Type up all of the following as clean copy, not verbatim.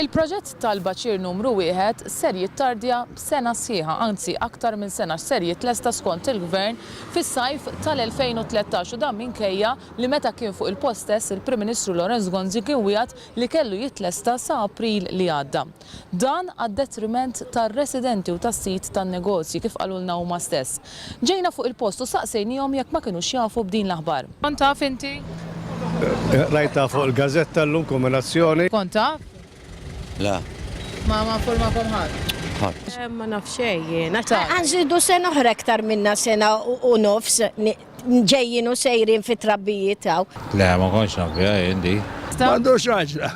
Il-proġett tal-Baċir numru 1 ser jittardja b'sena sħiħa, anzi aktar minn sena ser jitlesta skont il-Gvern fis-sajf tal-2013 u dan minkejja li meta kien fuq il-post stess il-Prim Ministru Lorenz Gonzi kien wieħed li kellu jitlesta sa April li għadda. Dan għad-detriment tar-residenti u tas-sit tan-negozji kif qalulna huma stess. Ġejna fuq il-post u saqsejnihom jekk ma kinux jafu b'din l-aħbar. Kont taf inti? Rajta fuq il-gazzetta llum kombinazzjoni. Kont taf? La. Ma formakom ħadd. Ma nafx xejn. Għanżidu sena oħra aktar minna sena u nofs ġejjin u sejrin fit trabbijiet taw. Le, ma konx nafja jindi. M'għandux raġla.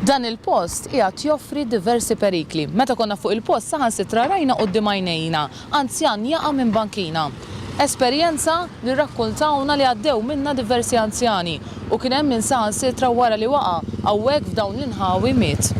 Dan il-post qiegħed joffri diversi perikli. Meta konna fuq il-post saħansitra rajna quddiem għajnejna, anzjan jaqa' minn bankina. Esperjenza li rrakkuntawna li għaddew minna diversi anzjani u kien hemm min saħansitra wara li waqa' hawnhekk f'dawn l-inħawi miet.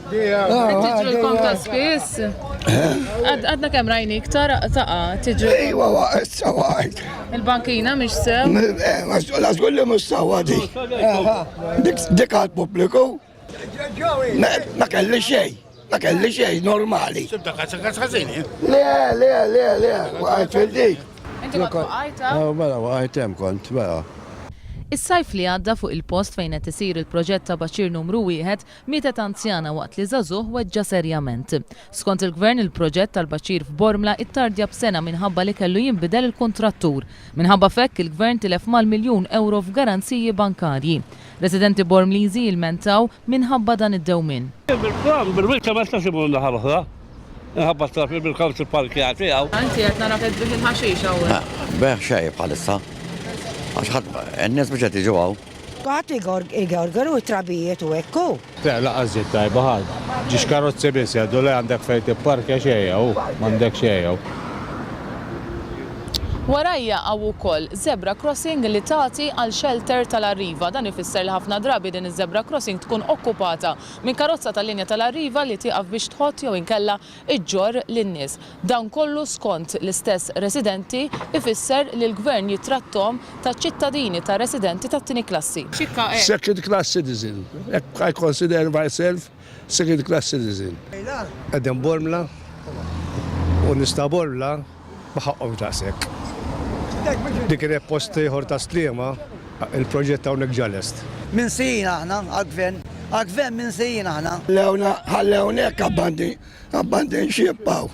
Tiġru l-konta spiss? Għadna kemm rajnik taqa tiġru. Ejwa waqt sawajt. Il-bankina mhix sew? La żgur li mhux sawa di. Dik għall-pubbliku. Ma kelli xejn. Ma kelli xejn normali. Le, waqgħet fil-dik. Inti ma waqgħajta? Mela waqgħet hemm kont, mela. Is-sajf li għadda fuq il-post fejn qed isir il-proġett ta' Baċir numru 1 mietet anzjana waqt li żagħżugħ weġġa serjament. Skont il-Gvern il-proġett tal-Baċir f'Bormla ittardja b'sena minħabba li kellu jinbidel il-kontrattur. Minħabba fekk il-Gvern tilef mal-1,000,000 euro f'garanziji bankarji. Residenti Bormliżi jilmentaw minħabba dan id-dewmien. Bil-wilka ma stax imur naħa oħra. Nħabba trafil bil-kawt il-parkijat tiegħu. Anti qed nara qed il-ħaxix hawn. Beħ xej bħalissa. Għax ħadd n-nies biex qed jiġu hawn. Għat igorgoru trabijiet u ekku. Laqas ġid tajba ħadd. Ġiex karozzi biss jgħidu li għandek fejn tipparkja xejn u m'għandek xejn. Warajja għaw ukoll zebra crossing li tagħti għal shelter tal-arriva. Dan ifisser li ħafna drabi din iż-zebra crossing tkun okkupata minn karozza tal-linja tal-arriva li tieqaf biex tħott jew inkella iġġor lin-nies. Dan kollu skont l-istess residenti ifisser li l-Gvern jitrattom ta' ċittadini ta' residenti ta' tieni klassi. Second class citizen. I consider myself second class citizen. Għedem Bormla u nista' Bormla maħaqqom taqsek. Dik il-post ieħor ta' Sliema, il-proġett hawnhekk ġalest. Min sejjin aħna, għal-gvern min sejjin aħna. Ħallewnek abbandin xiepaw.